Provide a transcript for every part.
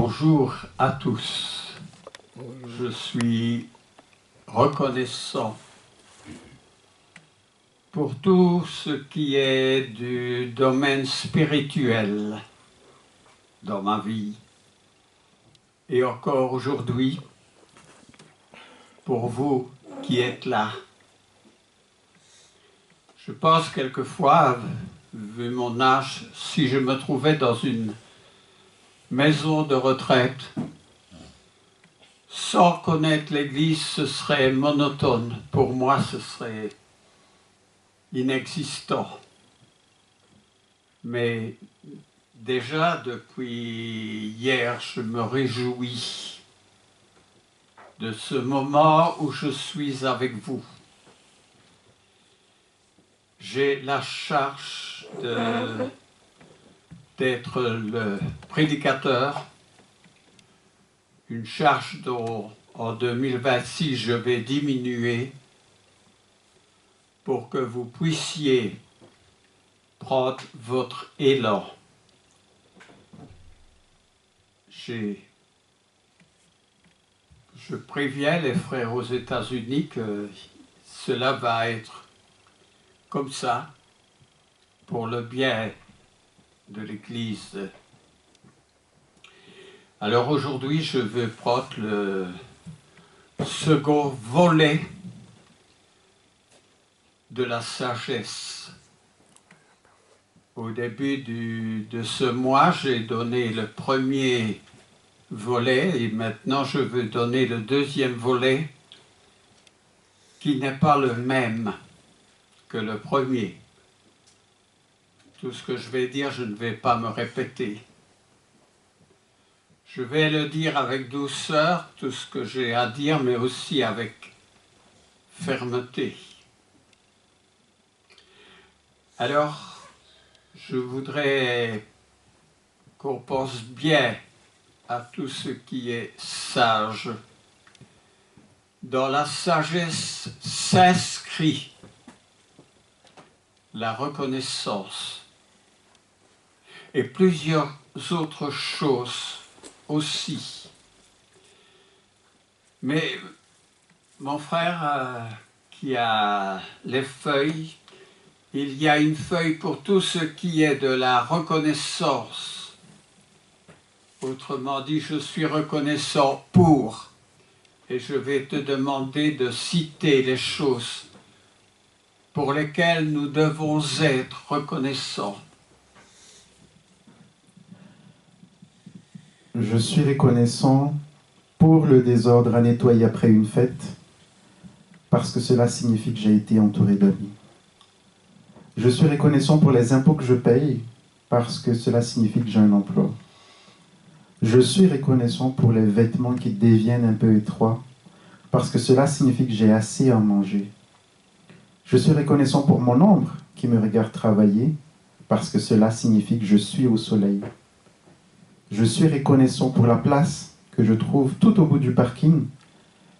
Bonjour à tous. Je suis reconnaissant pour tout ce qui est du domaine spirituel dans ma vie. Et encore aujourd'hui, pour vous qui êtes là. Je pense quelquefois, vu mon âge, si je me trouvais dans une maison de retraite, sans connaître l'Église, ce serait monotone. Pour moi, ce serait inexistant. Mais déjà, depuis hier, je me réjouis de ce moment où je suis avec vous. J'ai la charge d'être le prédicateur, une charge dont en 2026 je vais diminuer pour que vous puissiez prendre votre élan. Je préviens les frères aux États-Unis que cela va être comme ça pour le bien de l'Église. Alors aujourd'hui, je veux prendre le second volet de la sagesse. Au début de ce mois, j'ai donné le premier volet et maintenant je veux donner le deuxième volet qui n'est pas le même que le premier. Tout ce que je vais dire, je ne vais pas me répéter. Je vais le dire avec douceur, tout ce que j'ai à dire, mais aussi avec fermeté. Alors, je voudrais qu'on pense bien à tout ce qui est sage. Dans la sagesse s'inscrit la reconnaissance et plusieurs autres choses aussi. Mais mon frère qui a les feuilles, il y a une feuille pour tout ce qui est de la reconnaissance. Autrement dit, je suis reconnaissant pour, et je vais te demander de citer les choses pour lesquelles nous devons être reconnaissants. Je suis reconnaissant pour le désordre à nettoyer après une fête, parce que cela signifie que j'ai été entouré d'amis. Je suis reconnaissant pour les impôts que je paye, parce que cela signifie que j'ai un emploi. Je suis reconnaissant pour les vêtements qui deviennent un peu étroits, parce que cela signifie que j'ai assez à manger. Je suis reconnaissant pour mon ombre qui me regarde travailler, parce que cela signifie que je suis au soleil. Je suis reconnaissant pour la place que je trouve tout au bout du parking,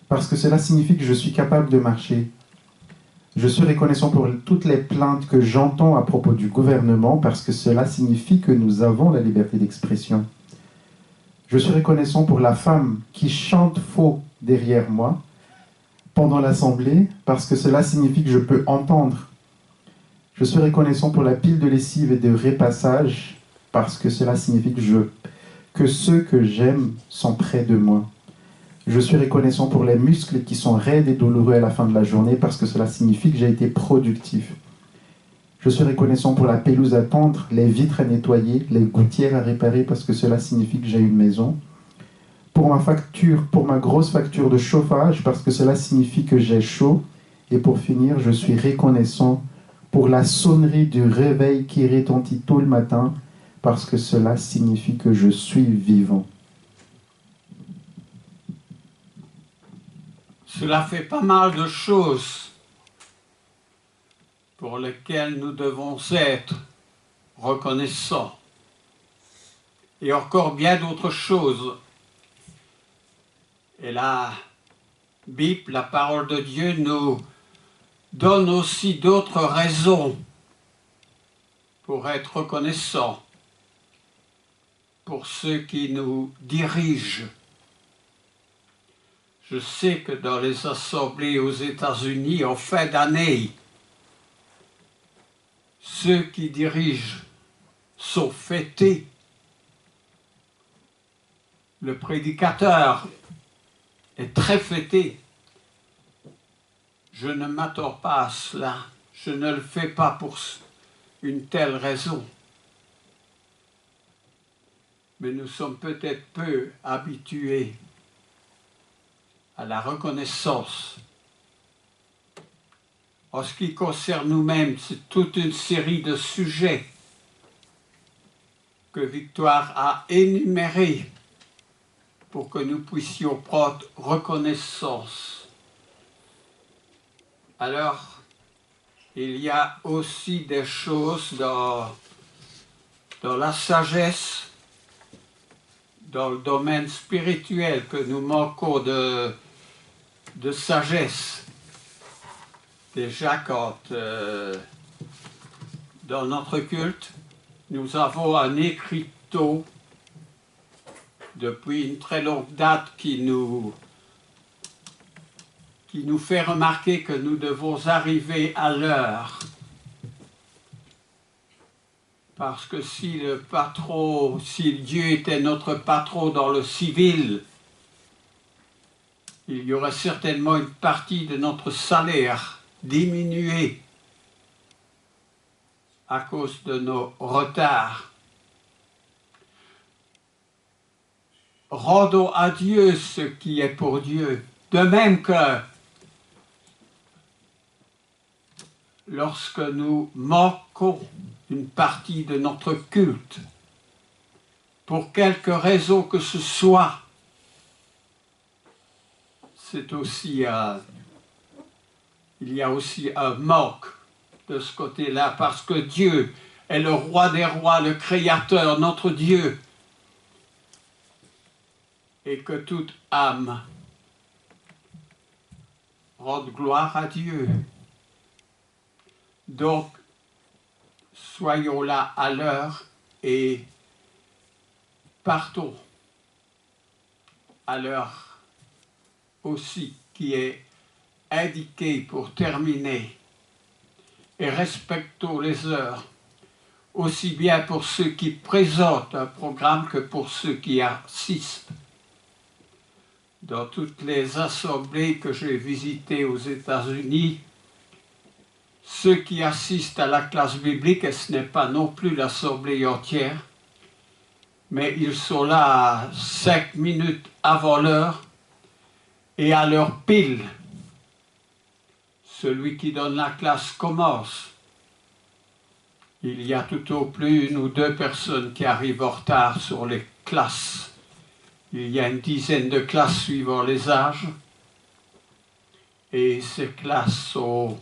parce que cela signifie que je suis capable de marcher. Je suis reconnaissant pour toutes les plaintes que j'entends à propos du gouvernement, parce que cela signifie que nous avons la liberté d'expression. Je suis reconnaissant pour la femme qui chante faux derrière moi pendant l'assemblée, parce que cela signifie que je peux entendre. Je suis reconnaissant pour la pile de lessive et de repassage, parce que cela signifie que ceux que j'aime sont près de moi. Je suis reconnaissant pour les muscles qui sont raides et douloureux à la fin de la journée, parce que cela signifie que j'ai été productif. Je suis reconnaissant pour la pelouse à tondre, les vitres à nettoyer, les gouttières à réparer, parce que cela signifie que j'ai une maison. Pour ma grosse facture de chauffage, parce que cela signifie que j'ai chaud. Et pour finir, je suis reconnaissant pour la sonnerie du réveil qui retentit tôt le matin, parce que cela signifie que je suis vivant. Cela fait pas mal de choses pour lesquelles nous devons être reconnaissants. Et encore bien d'autres choses. Et la Bible, la parole de Dieu, nous donne aussi d'autres raisons pour être reconnaissants. pour ceux qui nous dirigent. Je sais que dans les assemblées aux États-Unis, en fin d'année, ceux qui dirigent sont fêtés. Le prédicateur est très fêté. Je ne m'attends pas à cela. Je ne le fais pas pour une telle raison. Mais nous sommes peut-être peu habitués à la reconnaissance. En ce qui concerne nous-mêmes, c'est toute une série de sujets que Victoire a énumérés pour que nous puissions prendre reconnaissance. Alors, il y a aussi des choses dans la sagesse, dans le domaine spirituel, que nous manquons de sagesse. Déjà, quand dans notre culte, nous avons un écriteau depuis une très longue date qui nous fait remarquer que nous devons arriver à l'heure. Parce que si Dieu était notre patron dans le civil, il y aurait certainement une partie de notre salaire diminuée à cause de nos retards. Rendons à Dieu ce qui est pour Dieu. De même que lorsque nous manquons une partie de notre culte, pour quelque raison que ce soit, c'est aussi il y a aussi un manque de ce côté-là, parce que Dieu est le roi des rois, le créateur, notre Dieu, et que toute âme rende gloire à Dieu. Donc, soyons là à l'heure et partons à l'heure aussi qui est indiquée pour terminer, et respectons les heures, aussi bien pour ceux qui présentent un programme que pour ceux qui assistent. Dans toutes les assemblées que j'ai visitées aux États-Unis, ceux qui assistent à la classe biblique, et ce n'est pas non plus l'assemblée entière, mais ils sont là 5 minutes avant l'heure et à l'heure pile. Celui qui donne la classe commence. Il y a tout au plus 1 ou 2 personnes qui arrivent en retard sur les classes. Il y a une dizaine de classes suivant les âges. Et ces classes sont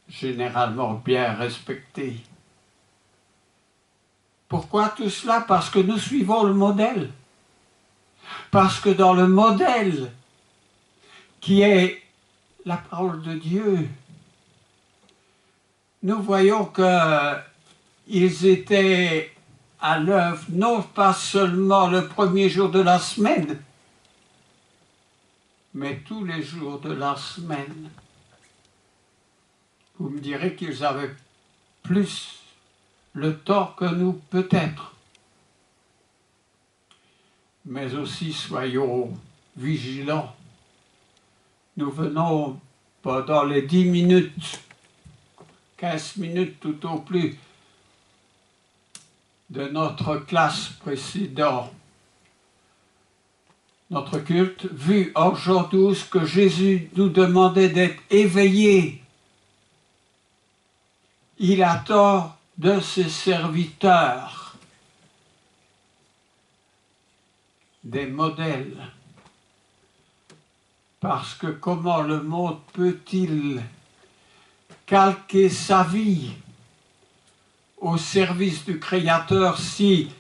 généralement bien respectées. Pourquoi tout cela? Parce que nous suivons le modèle. Parce que dans le modèle qui est la parole de Dieu, nous voyons qu'ils étaient à l'œuvre, non pas seulement le premier jour de la semaine, mais tous les jours de la semaine. Vous me direz qu'ils avaient plus le temps que nous, peut-être. Mais aussi, soyons vigilants. Nous venons pendant les 10 minutes, 15 minutes tout au plus, de notre classe précédente, notre culte, vu en Jean 12 que Jésus nous demandait d'être éveillés. Il attend de ses serviteurs des modèles. Parce que comment le monde peut-il calquer sa vie au service du Créateur si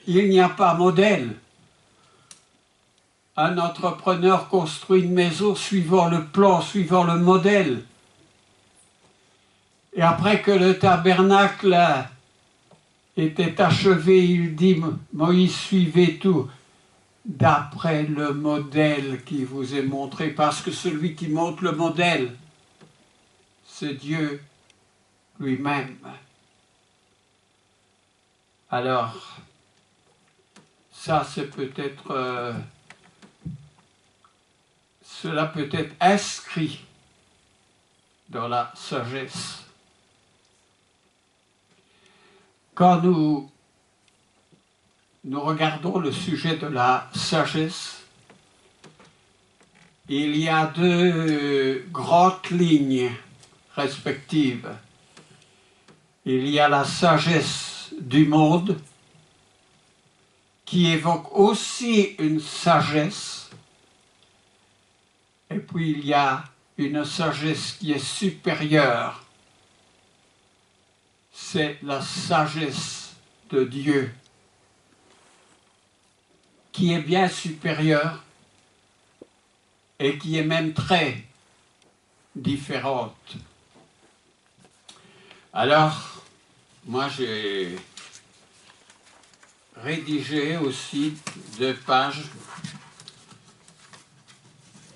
il n'y a pas modèle? Un entrepreneur construit une maison suivant le plan, suivant le modèle. Et après que le tabernacle était achevé, il dit, Moïse, suivez tout d'après le modèle qui vous est montré, parce que celui qui montre le modèle, c'est Dieu lui-même. Alors, ça c'est peut-être, cela peut être inscrit dans la sagesse. Quand nous regardons le sujet de la sagesse, il y a deux grandes lignes respectives. Il y a la sagesse du monde, qui évoque aussi une sagesse, et puis il y a une sagesse qui est supérieure. C'est la sagesse de Dieu, qui est bien supérieure et qui est même très différente. Alors, moi j'ai rédigé aussi 2 pages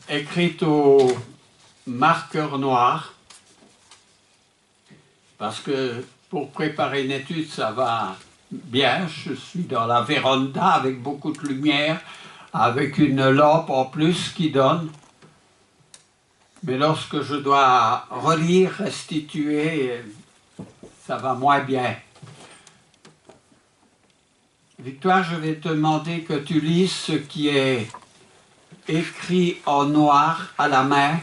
écrites au marqueur noir, parce que pour préparer une étude, ça va bien. Je suis dans la véranda avec beaucoup de lumière, avec une lampe en plus qui donne. Mais lorsque je dois relire, restituer, ça va moins bien. Victoire, je vais te demander que tu lises ce qui est écrit en noir à la main.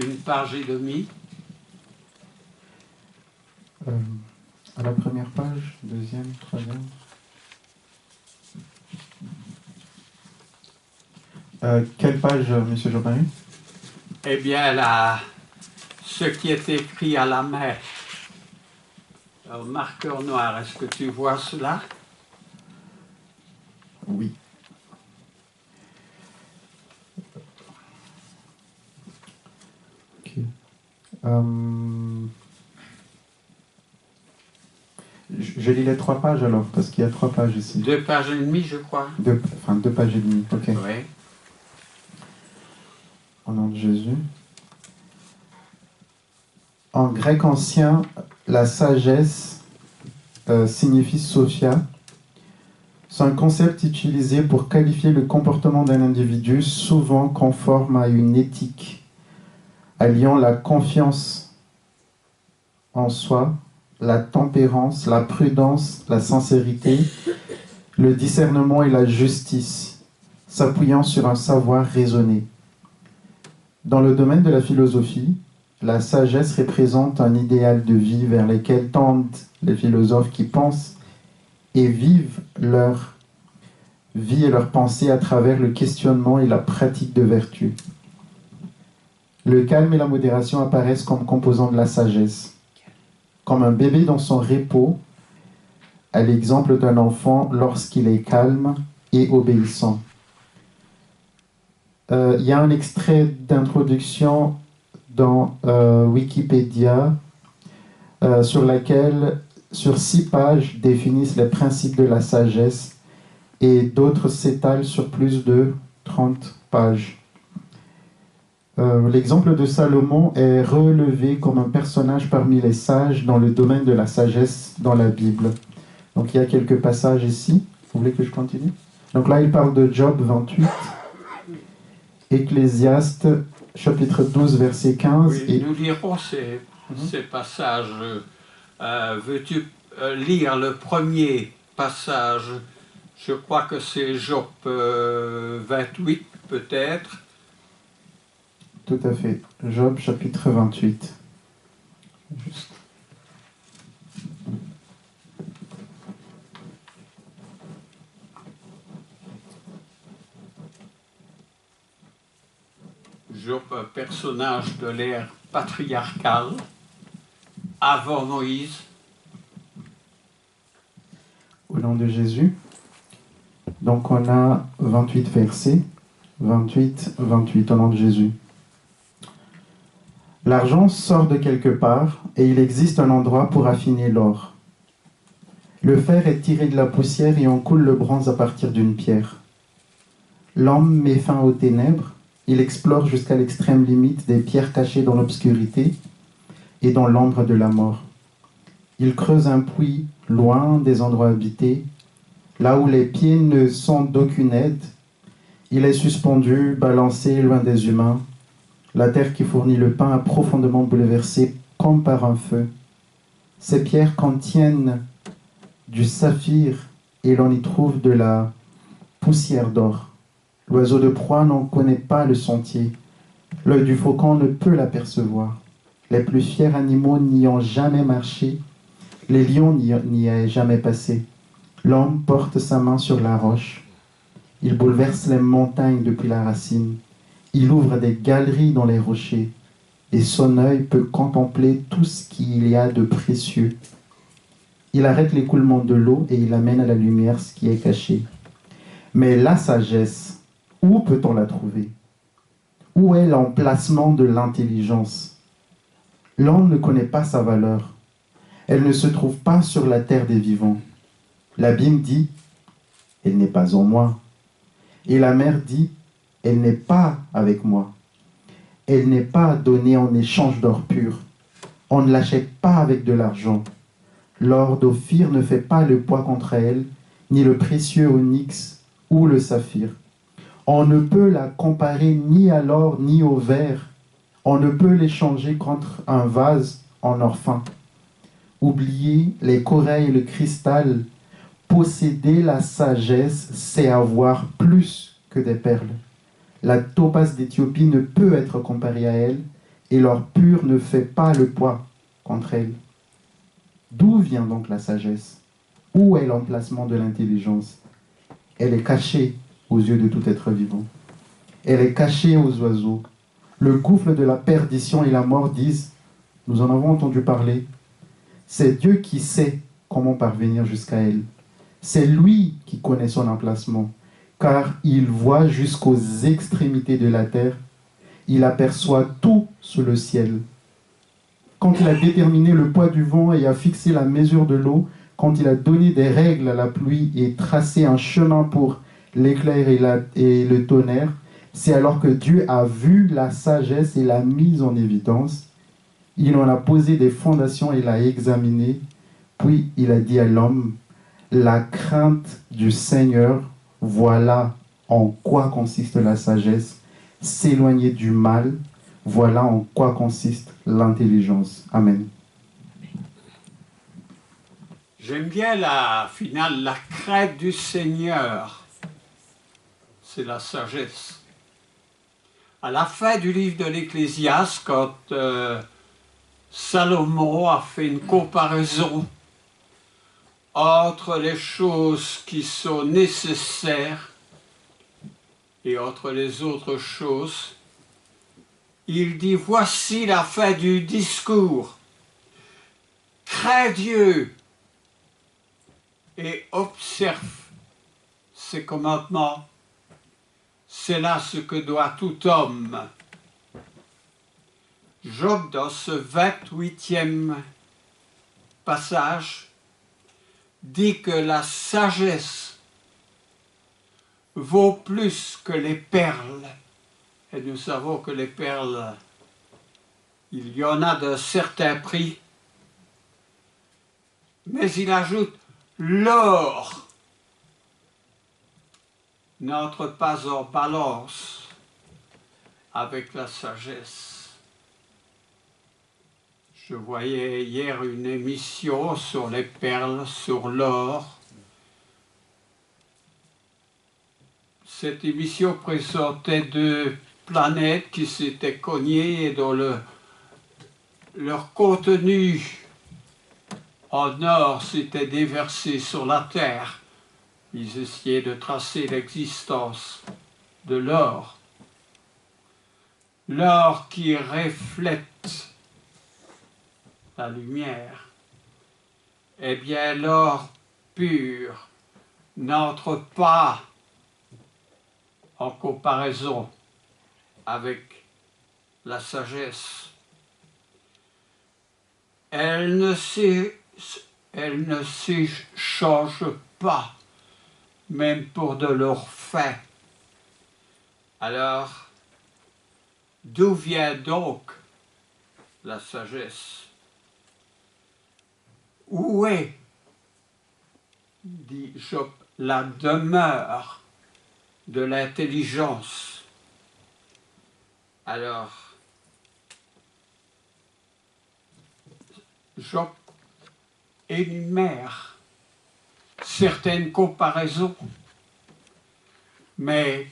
Une page et demie. À la première page, deuxième, troisième. Quelle page, monsieur Jean-Marie? Eh bien, ce qui est écrit à la main, au marqueur noir, est-ce que tu vois cela? Oui. Okay. Je lis les 3 pages alors, parce qu'il y a 3 pages ici. 2 pages et demie, je crois. 2 pages et demie, ok. Oui. Au nom de Jésus. En grec ancien, la sagesse signifie sophia. C'est un concept utilisé pour qualifier le comportement d'un individu, souvent conforme à une éthique, alliant la confiance en soi, la tempérance, la prudence, la sincérité, le discernement et la justice, s'appuyant sur un savoir raisonné. Dans le domaine de la philosophie, la sagesse représente un idéal de vie vers lequel tendent les philosophes qui pensent et vivent leur vie et leur pensée à travers le questionnement et la pratique de vertu. Le calme et la modération apparaissent comme composants de la sagesse. Comme un bébé dans son repos, à l'exemple d'un enfant lorsqu'il est calme et obéissant. Il y a un extrait d'introduction dans Wikipédia sur 6 pages définissent les principes de la sagesse et d'autres s'étalent sur plus de 30 pages. L'exemple de Salomon est relevé comme un personnage parmi les sages dans le domaine de la sagesse dans la Bible. Donc il y a quelques passages ici. Vous voulez que je continue? Donc là, il parle de Job 28, Ecclésiaste chapitre 12, verset 15. Oui, et nous lirons ces passages. Veux-tu lire le premier passage? Je crois que c'est Job 28, peut-être. Tout à fait. Job chapitre 28. Juste. Job, un personnage de l'ère patriarcale, avant Moïse. Au nom de Jésus. Donc on a 28 versets. 28, au nom de Jésus. L'argent sort de quelque part et il existe un endroit pour affiner l'or. Le fer est tiré de la poussière et on coule le bronze à partir d'une pierre. L'homme met fin aux ténèbres, il explore jusqu'à l'extrême limite des pierres cachées dans l'obscurité et dans l'ombre de la mort. Il creuse un puits loin des endroits habités, là où les pieds ne sont d'aucune aide. Il est suspendu, balancé loin des humains. La terre qui fournit le pain a profondément bouleversé comme par un feu. Ces pierres contiennent du saphir et l'on y trouve de la poussière d'or. L'oiseau de proie n'en connaît pas le sentier. L'œil du faucon ne peut l'apercevoir. Les plus fiers animaux n'y ont jamais marché. Les lions n'y aient jamais passé. L'homme porte sa main sur la roche. Il bouleverse les montagnes depuis la racine. Il ouvre des galeries dans les rochers. Et son œil peut contempler tout ce qu'il y a de précieux. Il arrête l'écoulement de l'eau et il amène à la lumière ce qui est caché. Mais la sagesse, où peut-on la trouver? Où est l'emplacement de l'intelligence? L'homme ne connaît pas sa valeur. Elle ne se trouve pas sur la terre des vivants. L'abîme dit, elle n'est pas en moi. Et la mer dit, elle n'est pas avec moi. Elle n'est pas donnée en échange d'or pur. On ne l'achète pas avec de l'argent. L'or d'Ophir ne fait pas le poids contre elle, ni le précieux onyx ou le saphir. On ne peut la comparer ni à l'or ni au verre. On ne peut l'échanger contre un vase en or fin. Oublier les corails et le cristal, posséder la sagesse, c'est avoir plus que des perles. La topaze d'Éthiopie ne peut être comparée à elle, et l'or pur ne fait pas le poids contre elle. D'où vient donc la sagesse? Où est l'emplacement de l'intelligence? Elle est cachée aux yeux de tout être vivant. Elle est cachée aux oiseaux. Le gouffre de la perdition et la mort disent, nous en avons entendu parler, c'est Dieu qui sait comment parvenir jusqu'à elle. C'est lui qui connaît son emplacement, car il voit jusqu'aux extrémités de la terre. Il aperçoit tout sous le ciel. Quand il a déterminé le poids du vent et a fixé la mesure de l'eau, quand il a donné des règles à la pluie et tracé un chemin pour l'éclair et le tonnerre, c'est alors que Dieu a vu la sagesse et l'a mise en évidence. Il en a posé des fondations et l'a examiné. Puis il a dit à l'homme, la crainte du Seigneur, voilà en quoi consiste la sagesse. S'éloigner du mal, voilà en quoi consiste l'intelligence. Amen. J'aime bien la finale, la crainte du Seigneur, c'est la sagesse. À la fin du livre de l'Ecclésiaste, quand Salomon a fait une comparaison entre les choses qui sont nécessaires et entre les autres choses, il dit, voici la fin du discours. Crains Dieu et observe ses commandements. C'est là ce que doit tout homme. Job, dans ce 28e passage, dit que la sagesse vaut plus que les perles. Et nous savons que les perles, il y en a d'un certain prix. Mais il ajoute, l'or n'entre pas en balance avec la sagesse. Je voyais hier une émission sur les perles, sur l'or. Cette émission présentait deux planètes qui s'étaient cognées et dont leur contenu en or s'était déversé sur la terre. Ils essayaient de tracer l'existence de l'or. L'or qui reflète la lumière. Eh bien, l'or pur n'entre pas en comparaison avec la sagesse. elle ne s'échange pas, même pour de l'or fin. Alors, d'où vient donc la sagesse? Où est, dit Job, la demeure de l'intelligence? Alors, Job énumère certaines comparaisons, mais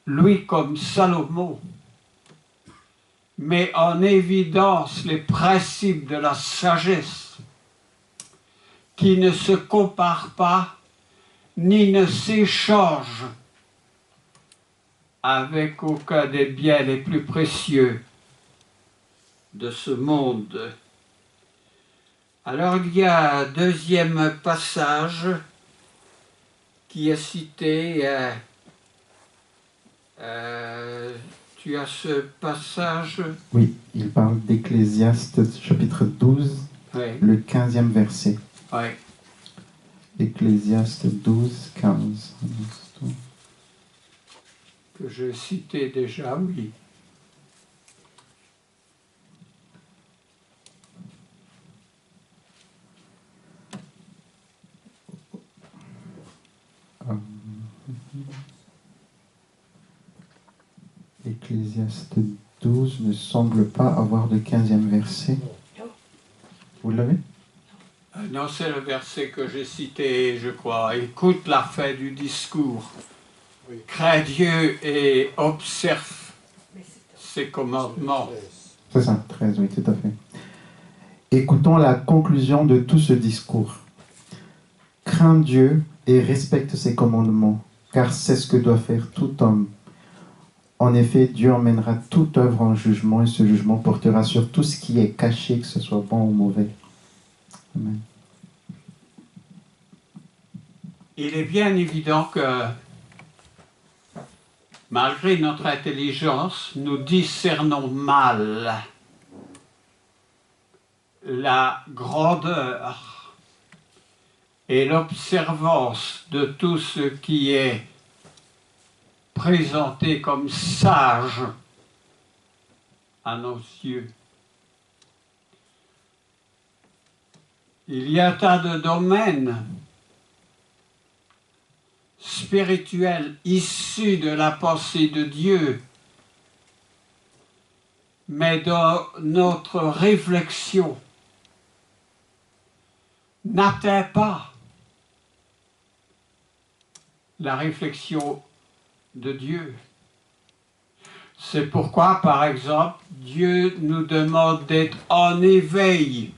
lui, comme Salomon, met en évidence les principes de la sagesse qui ne se comparent pas ni ne s'échangent avec aucun des biens les plus précieux de ce monde. Alors il y a un deuxième passage qui est cité. Tu as ce passage? Oui, il parle d'Ecclésiaste chapitre 12, Oui. le 15e verset. Oui. Ecclésiaste 12, 15. Que je citais déjà, oui. Ecclésiaste 12 ne semble pas avoir de 15e verset. Vous l'avez? Non, c'est le verset que j'ai cité, je crois. Écoute la fin du discours. Oui. Crains Dieu et observe ses commandements. C'est ça, 13, oui, tout à fait. Écoutons la conclusion de tout ce discours. Crains Dieu et respecte ses commandements, car c'est ce que doit faire tout homme. En effet, Dieu emmènera toute œuvre en jugement, et ce jugement portera sur tout ce qui est caché, que ce soit bon ou mauvais. Amen. Il est bien évident que, malgré notre intelligence, nous discernons mal la grandeur et l'observance de tout ce qui est présenté comme sage à nos yeux. Il y a un tas de domaines spirituels issus de la pensée de Dieu, mais dans notre réflexion n'atteint pas la réflexion de Dieu. C'est pourquoi, par exemple, Dieu nous demande d'être en éveil.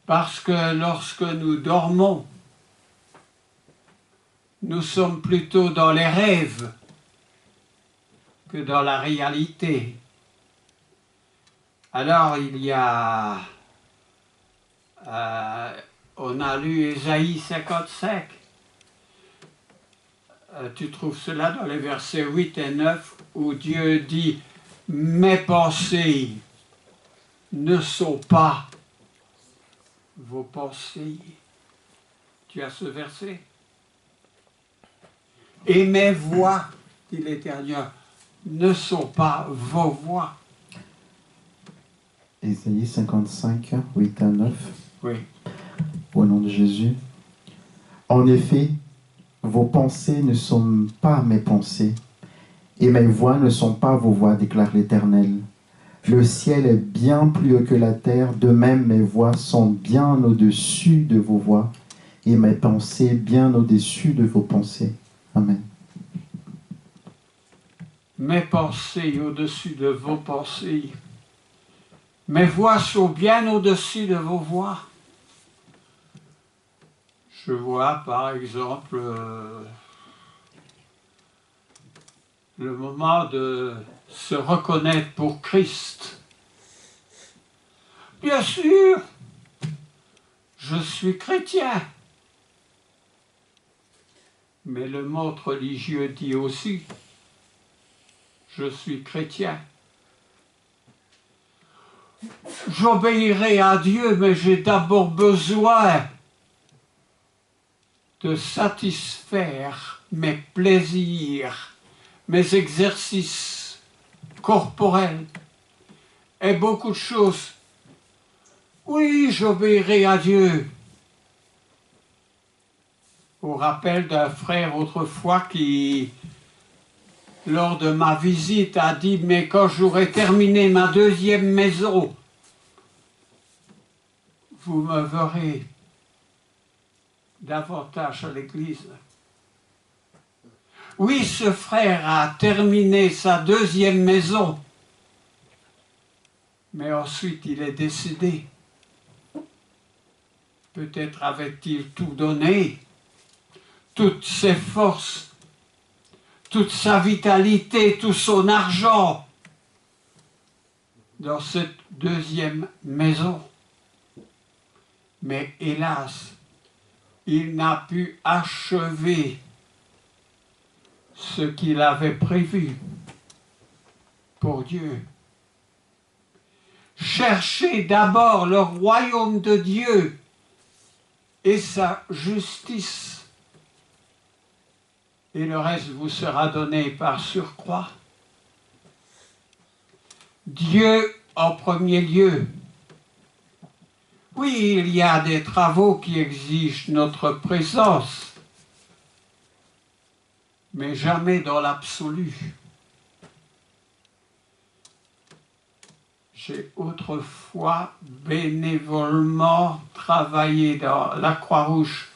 Parce que lorsque nous dormons, nous sommes plutôt dans les rêves que dans la réalité. Alors il y a, on a lu Ésaïe 55. Tu trouves cela dans les versets 8 et 9 où Dieu dit « Mes pensées ne sont pas vos pensées. » Tu as ce verset? « Et mes voix, dit l'Éternel, ne sont pas vos voix. » Ésaïe 55, 8 à 9. Oui. Au nom de Jésus. En effet, vos pensées ne sont pas mes pensées, et mes voix ne sont pas vos voix, déclare l'Éternel. Le ciel est bien plus haut que la terre, de même mes voix sont bien au-dessus de vos voix, et mes pensées bien au-dessus de vos pensées. Amen. Mes pensées au-dessus de vos pensées. Mes voix sont bien au-dessus de vos voix. Je vois par exemple le moment de se reconnaître pour Christ. Bien sûr, je suis chrétien. Mais le monde religieux dit aussi, je suis chrétien. j'obéirai à Dieu, mais j'ai d'abord besoin de satisfaire mes plaisirs, mes exercices corporels et beaucoup de choses. Oui, j'obéirai à Dieu. Au rappel d'un frère autrefois qui, lors de ma visite, a dit « Mais quand j'aurai terminé ma deuxième maison, vous me verrez davantage à l'église. » Oui, ce frère a terminé sa deuxième maison, mais ensuite il est décédé. Peut-être avait-il tout donné, toutes ses forces, toute sa vitalité, tout son argent dans cette deuxième maison. Mais hélas, il n'a pu achever ce qu'il avait prévu pour Dieu. Cherchez d'abord le royaume de Dieu et sa justice, et le reste vous sera donné par surcroît. Dieu en premier lieu. Oui, il y a des travaux qui exigent notre présence, mais jamais dans l'absolu. J'ai autrefois bénévolement travaillé dans la Croix-Rouge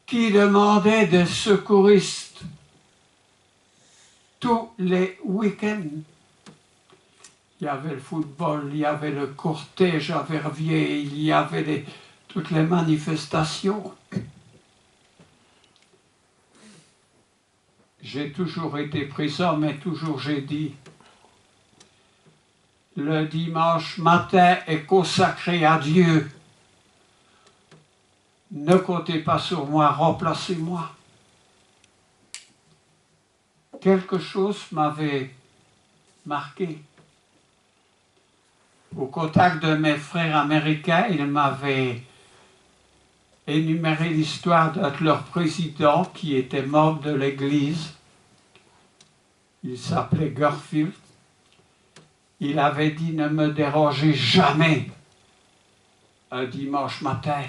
qui demandait des secouristes tous les week-ends. Il y avait le football, il y avait le cortège à Verviers, il y avait toutes les manifestations. J'ai toujours été présent, mais toujours j'ai dit, le dimanche matin est consacré à Dieu. Ne comptez pas sur moi, remplacez-moi. Quelque chose m'avait marqué. Au contact de mes frères américains, ils m'avaient énuméré l'histoire de leur président qui était membre de l'Église. Il s'appelait Garfield. Il avait dit « Ne me dérangez jamais un dimanche matin.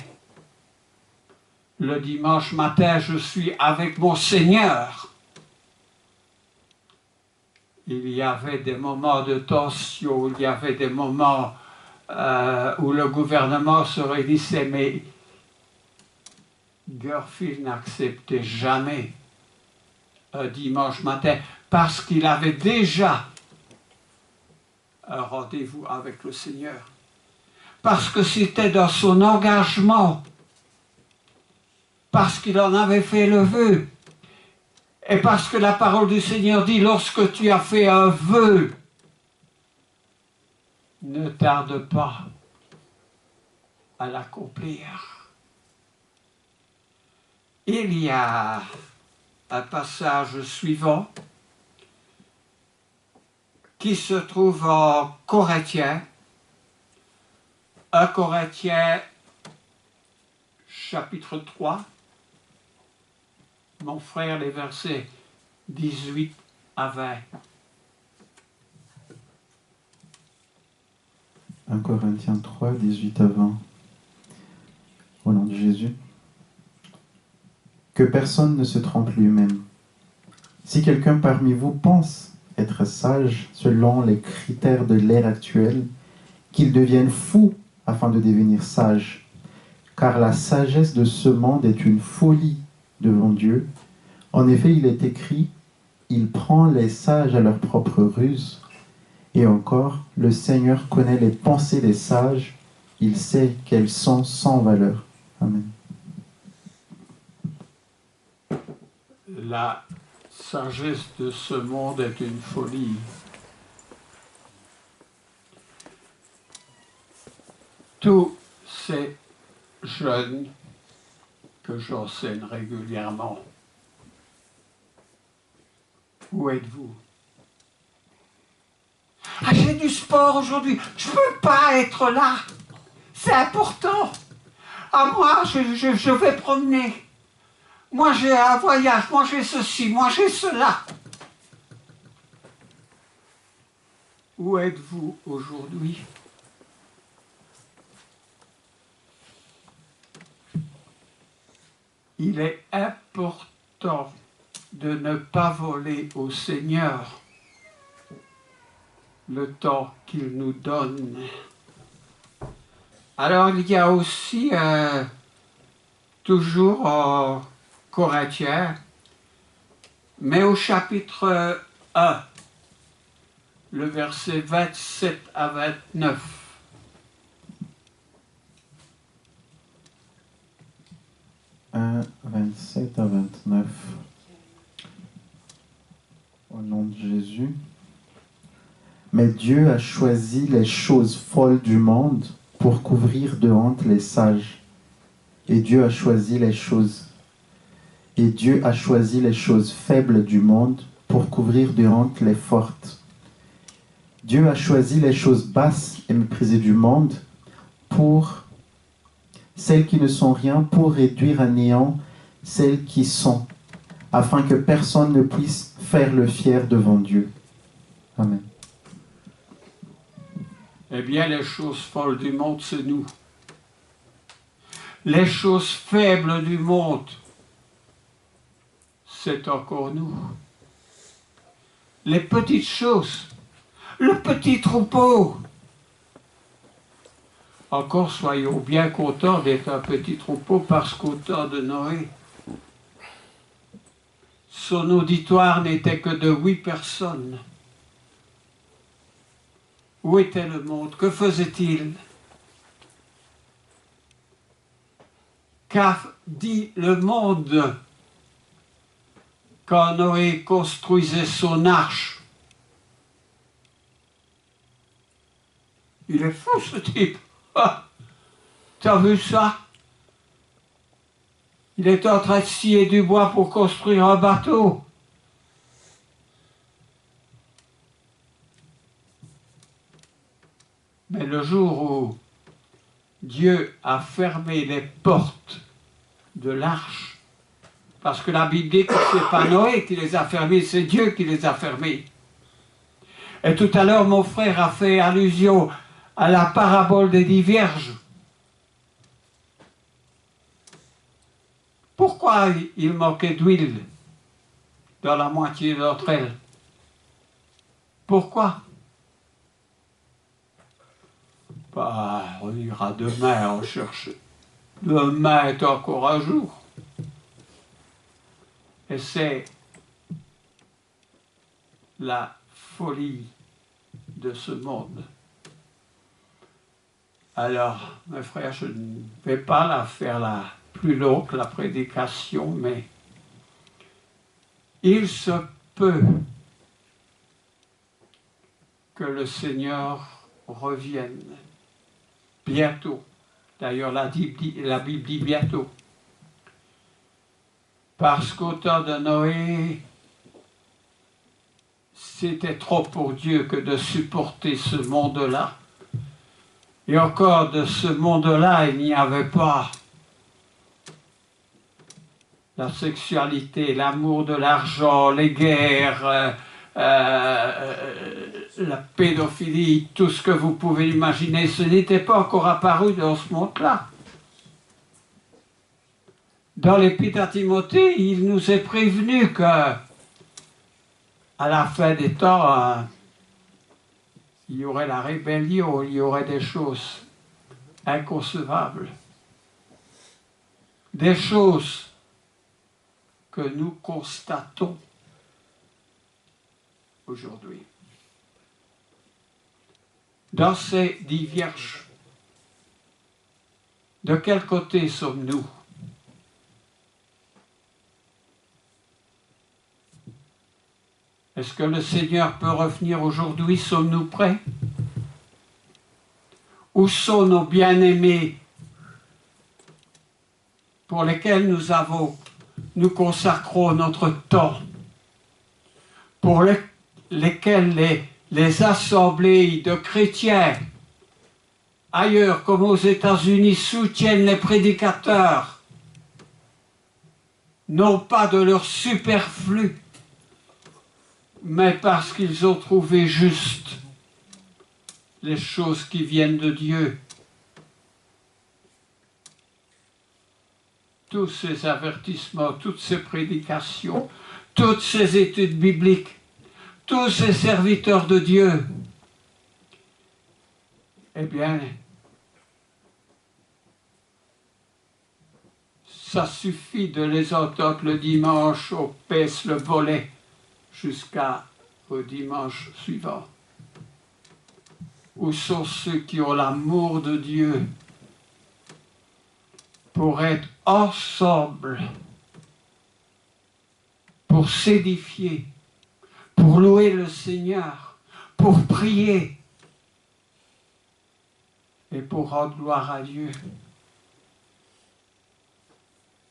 Le dimanche matin, je suis avec mon Seigneur. » Il y avait des moments de tension, il y avait des moments où le gouvernement se réunissait, mais Garfield n'acceptait jamais un dimanche matin parce qu'il avait déjà un rendez-vous avec le Seigneur. Parce que c'était dans son engagement, parce qu'il en avait fait le vœu, et parce que la parole du Seigneur dit, lorsque tu as fait un vœu, ne tarde pas à l'accomplir. Il y a un passage suivant qui se trouve en Corinthiens, 1 Corinthiens chapitre 3, mon frère, les versets 18 à 20. 1 Corinthiens 3, 18 à 20. Au nom de Jésus. Que personne ne se trompe lui-même. Si quelqu'un parmi vous pense être sage selon les critères de l'ère actuelle, qu'il devienne fou afin de devenir sage. Car la sagesse de ce monde est une folie devant Dieu. En effet, il est écrit, il prend les sages à leur propre ruse. Et encore, le Seigneur connaît les pensées des sages, il sait qu'elles sont sans valeur. Amen. La sagesse de ce monde est une folie. Tous ces jeunes que j'enseigne régulièrement, où êtes-vous? Ah, j'ai du sport aujourd'hui. Je ne peux pas être là. C'est important. Ah, moi, je vais promener. Moi, j'ai un voyage. Moi, j'ai ceci. Moi, j'ai cela. Où êtes-vous aujourd'hui? Il est important de ne pas voler au Seigneur le temps qu'il nous donne. Alors, il y a aussi, toujours en Corinthiens, mais au chapitre 1, le verset 27 à 29. « 1, 27 à 29. Au nom de Jésus. Mais Dieu a choisi les choses folles du monde pour couvrir de honte les sages. Et Dieu a choisi les choses faibles du monde pour couvrir de honte les fortes. Dieu a choisi les choses basses et méprisées du monde pour celles qui ne sont rien, pour réduire à néant celles qui sont, afin que personne ne puisse faire le fier devant Dieu. » Amen. Eh bien, les choses folles du monde, c'est nous. Les choses faibles du monde, c'est encore nous. Les petites choses, le petit troupeau. Encore soyons bien contents d'être un petit troupeau parce qu'au temps de Noé, son auditoire n'était que de 8 personnes. Où était le monde? Que faisait-il? Qu'a dit le monde quand Noé construisait son arche? Il est fou ce type. Ah, t'as vu ça? Il est en train de scier du bois pour construire un bateau. Mais le jour où Dieu a fermé les portes de l'arche, parce que la Bible dit que ce n'est pas Noé qui les a fermées, c'est Dieu qui les a fermées. Et tout à l'heure, mon frère a fait allusion à la parabole des 10 vierges. Pourquoi il manquait d'huile dans la moitié d'entre elles? Pourquoi? Bah, on ira demain en chercher. Demain est encore un jour. Et c'est la folie de ce monde. Alors, mes frères, je ne vais pas la faire plus longue, la prédication, mais il se peut que le Seigneur revienne bientôt. D'ailleurs, la Bible dit bientôt. Parce qu'au temps de Noé, c'était trop pour Dieu que de supporter ce monde-là. Et encore de ce monde-là, il n'y avait pas la sexualité, l'amour de l'argent, les guerres, la pédophilie, tout ce que vous pouvez imaginer. Ce n'était pas encore apparu dans ce monde-là. Dans l'Épître à Timothée, il nous est prévenu que à la fin des temps, il y aurait la rébellion, il y aurait des choses inconcevables. Des choses que nous constatons aujourd'hui. Dans ces 10 vierges, de quel côté sommes-nous? Est-ce que le Seigneur peut revenir aujourd'hui? Sommes-nous prêts? Où sont nos bien-aimés pour lesquels nous consacrons notre temps, pour lesquels les assemblées de chrétiens ailleurs comme aux États-Unis soutiennent les prédicateurs, non pas de leur superflu, mais parce qu'ils ont trouvé juste les choses qui viennent de Dieu. Tous ces avertissements, toutes ces prédications, toutes ces études bibliques, tous ces serviteurs de Dieu, eh bien, ça suffit de les entendre le dimanche, on pèse le volet jusqu'au dimanche suivant. Où sont ceux qui ont l'amour de Dieu pour être ensemble, pour s'édifier, pour louer le Seigneur, pour prier et pour rendre gloire à Dieu.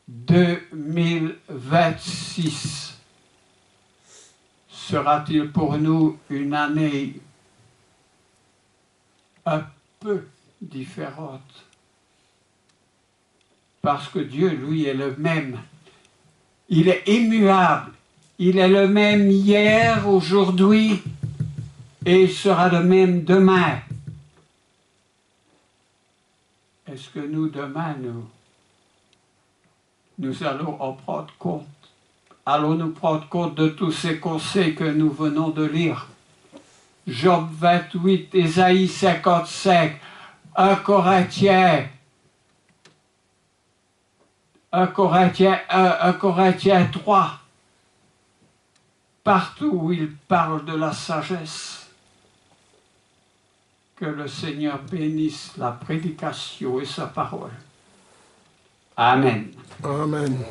2026 sera-t-il pour nous une année un peu différente? Parce que Dieu, lui, est le même. Il est immuable. Il est le même hier, aujourd'hui, et il sera le même demain. Est-ce que nous, demain, nous allons en prendre compte? Allons-nous prendre compte de tous ces conseils que nous venons de lire? Job 28, Ésaïe 55, 1 Corinthiens 3, partout où il parle de la sagesse. Que le Seigneur bénisse la prédication et sa parole. Amen. Amen.